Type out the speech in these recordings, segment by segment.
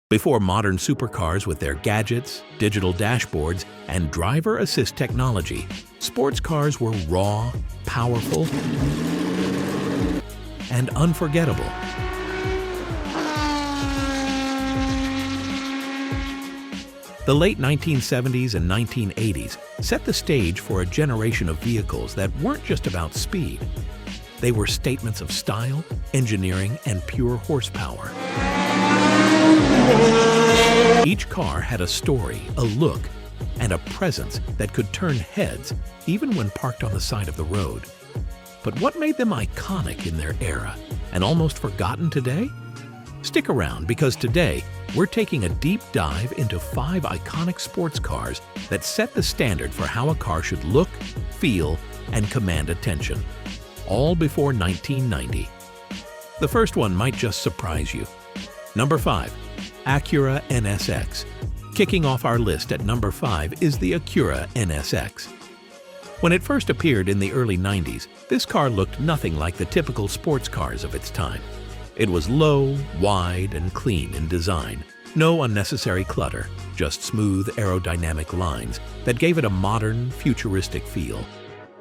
Before modern supercars with their gadgets, digital dashboards, and driver assist technology, sports cars were raw, powerful, and unforgettable. The late 1970s and 1980s set the stage for a generation of vehicles that weren't just about speed. They were statements of style, engineering, and pure horsepower. Each car had a story, a look, and a presence that could turn heads even when parked on the side of the road. But what made them iconic in their era and almost forgotten today? Stick around, because today we're taking a deep dive into 5 iconic sports cars that set the standard for how a car should look, feel, and command attention, all before 1990. The first one might just surprise you. Number 5. Acura NSX. Kicking off our list at number 5 is the Acura NSX. When it first appeared in the early 90s, this car looked nothing like the typical sports cars of its time. It was low, wide, and clean in design. No unnecessary clutter, just smooth aerodynamic lines that gave it a modern, futuristic feel.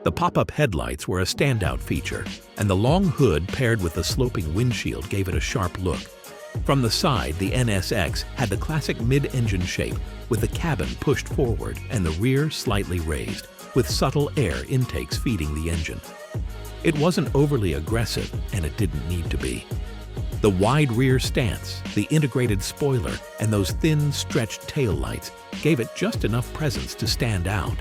The pop-up headlights were a standout feature, and the long hood paired with the sloping windshield gave it a sharp look. From the side, the NSX had the classic mid-engine shape, with the cabin pushed forward and the rear slightly raised, with subtle air intakes feeding the engine. It wasn't overly aggressive, and it didn't need to be. The wide rear stance, the integrated spoiler, and those thin, stretched taillights gave it just enough presence to stand out.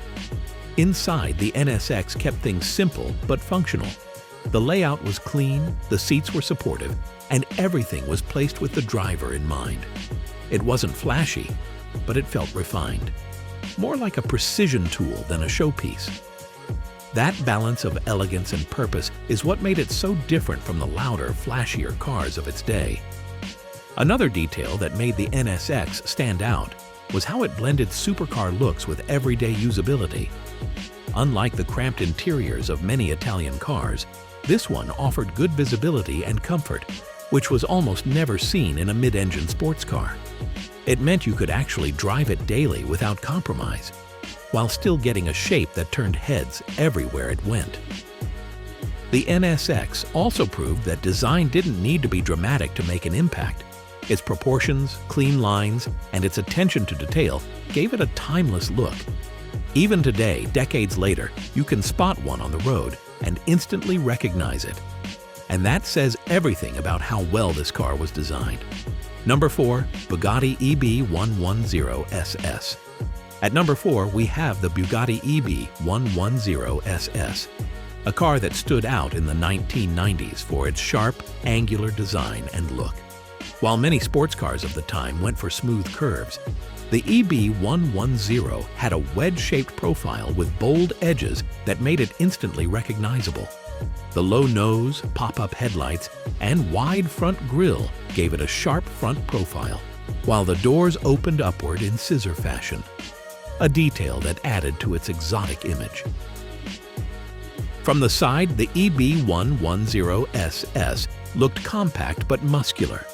Inside, the NSX kept things simple but functional. The layout was clean, the seats were supportive, and everything was placed with the driver in mind. It wasn't flashy, but it felt refined. More like a precision tool than a showpiece. That balance of elegance and purpose is what made it so different from the louder, flashier cars of its day. Another detail that made the NSX stand out was how it blended supercar looks with everyday usability. Unlike the cramped interiors of many Italian cars, this one offered good visibility and comfort, which was almost never seen in a mid-engine sports car. It meant you could actually drive it daily without compromise, while still getting a shape that turned heads everywhere it went. The NSX also proved that design didn't need to be dramatic to make an impact. Its proportions, clean lines, and its attention to detail gave it a timeless look. Even today, decades later, you can spot one on the road and instantly recognize it. And that says everything about how well this car was designed. Number 4. Bugatti EB110 SS. At number 4, we have the Bugatti EB110 SS, a car that stood out in the 1990s for its sharp, angular design and look. While many sports cars of the time went for smooth curves, the EB110 had a wedge-shaped profile with bold edges that made it instantly recognizable. The low nose, pop-up headlights, and wide front grille gave it a sharp front profile, while the doors opened upward in scissor fashion, a detail that added to its exotic image. From the side, the EB110 SS looked compact but muscular.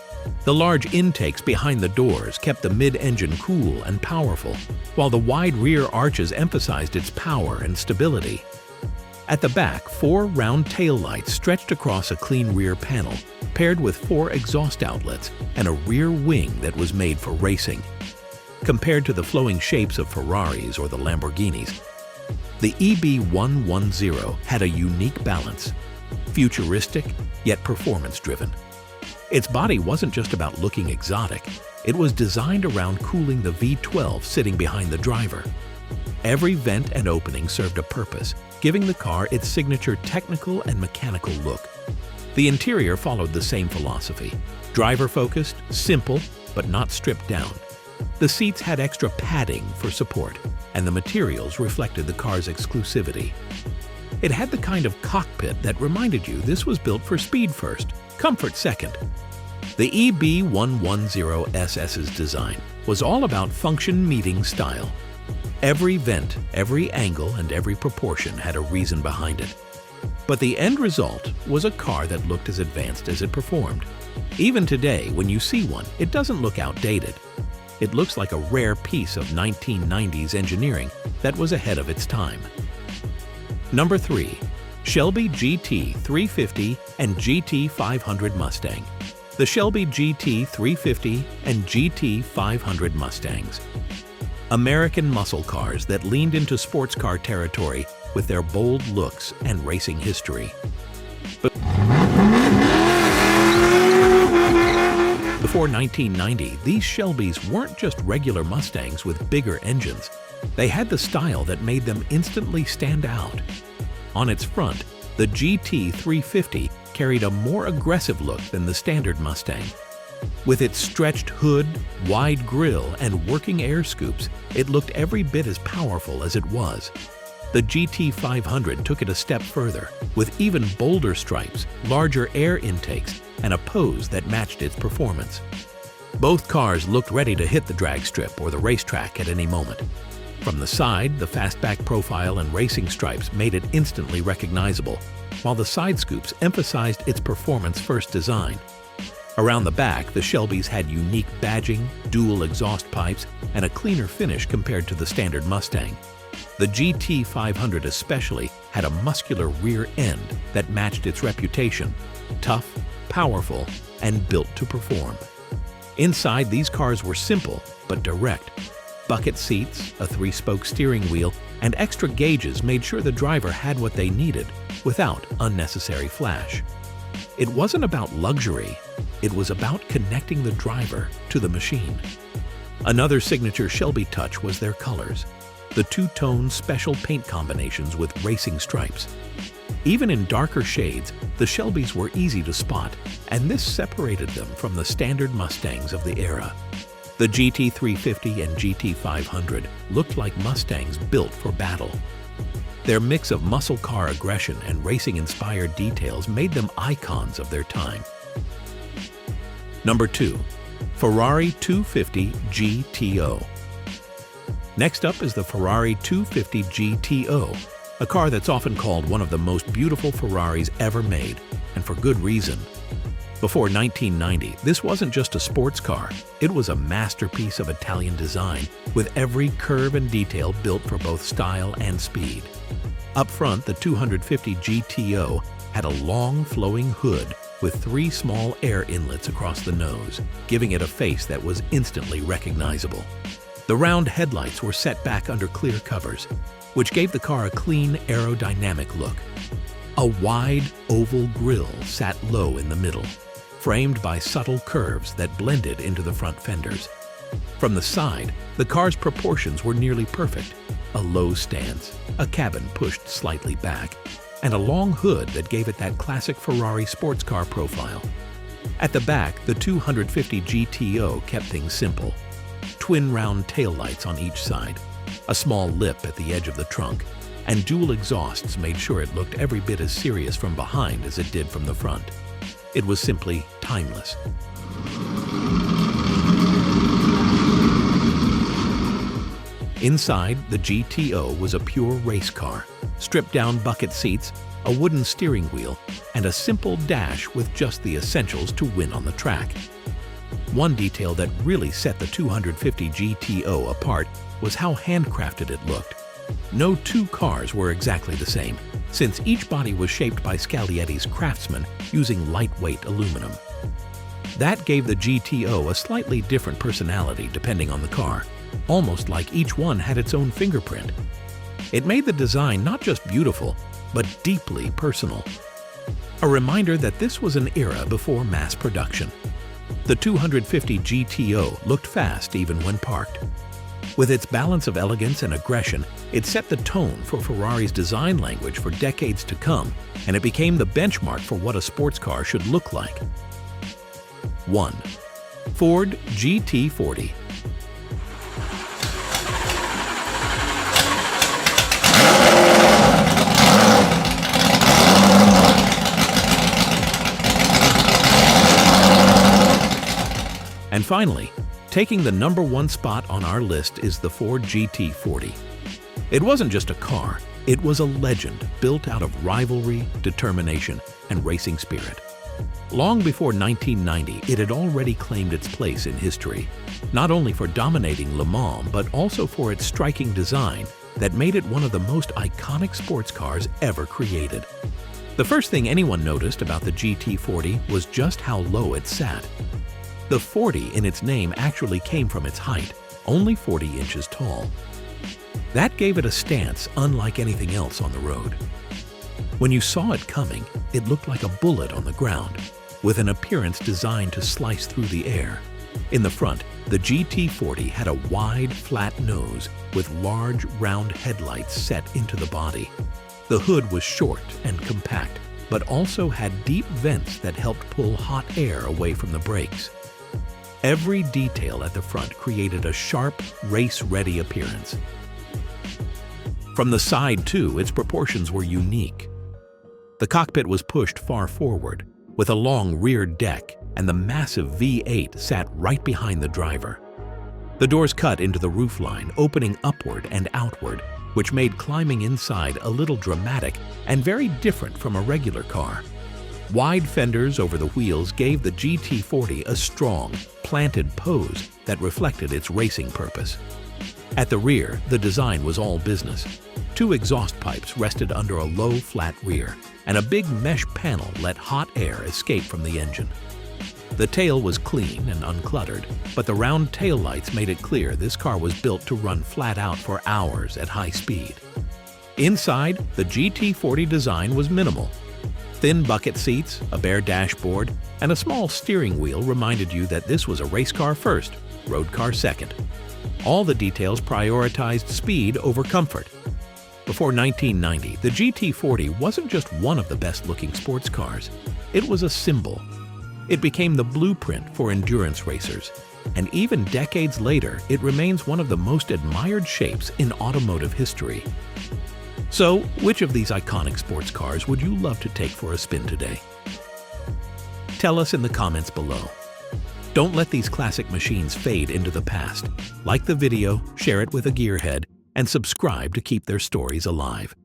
The large intakes behind the doors kept the mid-engine cool and powerful, while the wide rear arches emphasized its power and stability. At the back, 4 round taillights stretched across a clean rear panel, paired with 4 exhaust outlets and a rear wing that was made for racing. Compared to the flowing shapes of Ferraris or the Lamborghinis, the EB110 had a unique balance, futuristic yet performance-driven. Its body wasn't just about looking exotic, it was designed around cooling the V12 sitting behind the driver. Every vent and opening served a purpose, giving the car its signature technical and mechanical look. The interior followed the same philosophy, driver-focused, simple, but not stripped down. The seats had extra padding for support, and the materials reflected the car's exclusivity. It had the kind of cockpit that reminded you this was built for speed first, comfort second. The EB110 SS's design was all about function meeting style. Every vent, every angle, and every proportion had a reason behind it. But the end result was a car that looked as advanced as it performed. Even today, when you see one, it doesn't look outdated. It looks like a rare piece of 1990s engineering that was ahead of its time. Number 3. Shelby GT350 and GT500 Mustang. The Shelby GT350 and GT500 Mustangs. American muscle cars that leaned into sports car territory with their bold looks and racing history. Before 1990, these Shelbys weren't just regular Mustangs with bigger engines. They had the style that made them instantly stand out. On its front, the GT350 carried a more aggressive look than the standard Mustang. With its stretched hood, wide grille, and working air scoops, it looked every bit as powerful as it was. The GT500 took it a step further, with even bolder stripes, larger air intakes, and a pose that matched its performance. Both cars looked ready to hit the drag strip or the racetrack at any moment. From the side, the fastback profile and racing stripes made it instantly recognizable, while the side scoops emphasized its performance-first design. Around the back, the Shelbys had unique badging, dual exhaust pipes, and a cleaner finish compared to the standard Mustang. The GT500 especially had a muscular rear end that matched its reputation: tough, powerful, and built to perform. Inside, these cars were simple but direct. Bucket seats, a 3-spoke steering wheel, and extra gauges made sure the driver had what they needed without unnecessary flash. It wasn't about luxury, it was about connecting the driver to the machine. Another signature Shelby touch was their colors, the two-tone special paint combinations with racing stripes. Even in darker shades, the Shelbys were easy to spot, and this separated them from the standard Mustangs of the era. The GT350 and GT500 looked like Mustangs built for battle. Their mix of muscle car aggression and racing-inspired details made them icons of their time. Number 2. Ferrari 250 GTO. Next up is the Ferrari 250 GTO, a car that's often called one of the most beautiful Ferraris ever made, and for good reason. Before 1990, this wasn't just a sports car, it was a masterpiece of Italian design, with every curve and detail built for both style and speed. Up front, the 250 GTO had a long, flowing hood with 3 small air inlets across the nose, giving it a face that was instantly recognizable. The round headlights were set back under clear covers, which gave the car a clean, aerodynamic look. A wide, oval grille sat low in the middle, framed by subtle curves that blended into the front fenders. From the side, the car's proportions were nearly perfect: a low stance, a cabin pushed slightly back, and a long hood that gave it that classic Ferrari sports car profile. At the back, the 250 GTO kept things simple: twin round taillights on each side, a small lip at the edge of the trunk, and dual exhausts made sure it looked every bit as serious from behind as it did from the front. It was simply timeless. Inside, the GTO was a pure race car: stripped-down bucket seats, a wooden steering wheel, and a simple dash with just the essentials to win on the track. One detail that really set the 250 GTO apart was how handcrafted it looked. No two cars were exactly the same, since each body was shaped by Scaglietti's craftsmen using lightweight aluminum. That gave the GTO a slightly different personality depending on the car, almost like each one had its own fingerprint. It made the design not just beautiful, but deeply personal. A reminder that this was an era before mass production. The 250 GTO looked fast even when parked. With its balance of elegance and aggression, it set the tone for Ferrari's design language for decades to come, and it became the benchmark for what a sports car should look like. 1. Ford GT40. And finally, taking the #1 spot on our list is the Ford GT40. It wasn't just a car, it was a legend built out of rivalry, determination, and racing spirit. Long before 1990, it had already claimed its place in history, not only for dominating Le Mans, but also for its striking design that made it one of the most iconic sports cars ever created. The first thing anyone noticed about the GT40 was just how low it sat. The 40 in its name actually came from its height, only 40 inches tall. That gave it a stance unlike anything else on the road. When you saw it coming, it looked like a bullet on the ground, with an appearance designed to slice through the air. In the front, the GT40 had a wide, flat nose with large, round headlights set into the body. The hood was short and compact, but also had deep vents that helped pull hot air away from the brakes. Every detail at the front created a sharp, race-ready appearance. From the side, too, its proportions were unique. The cockpit was pushed far forward, with a long rear deck, and the massive V8 sat right behind the driver. The doors cut into the roofline, opening upward and outward, which made climbing inside a little dramatic and very different from a regular car. Wide fenders over the wheels gave the GT40 a strong, planted pose that reflected its racing purpose. At the rear, the design was all business. Two exhaust pipes rested under a low, flat rear, and a big mesh panel let hot air escape from the engine. The tail was clean and uncluttered, but the round taillights made it clear this car was built to run flat out for hours at high speed. Inside, the GT40 design was minimal. Thin bucket seats, a bare dashboard, and a small steering wheel reminded you that this was a race car first, road car second. All the details prioritized speed over comfort. Before 1990, the GT40 wasn't just one of the best-looking sports cars. It was a symbol. It became the blueprint for endurance racers, and even decades later, it remains one of the most admired shapes in automotive history. So, which of these iconic sports cars would you love to take for a spin today? Tell us in the comments below. Don't let these classic machines fade into the past. Like the video, share it with a gearhead, and subscribe to keep their stories alive.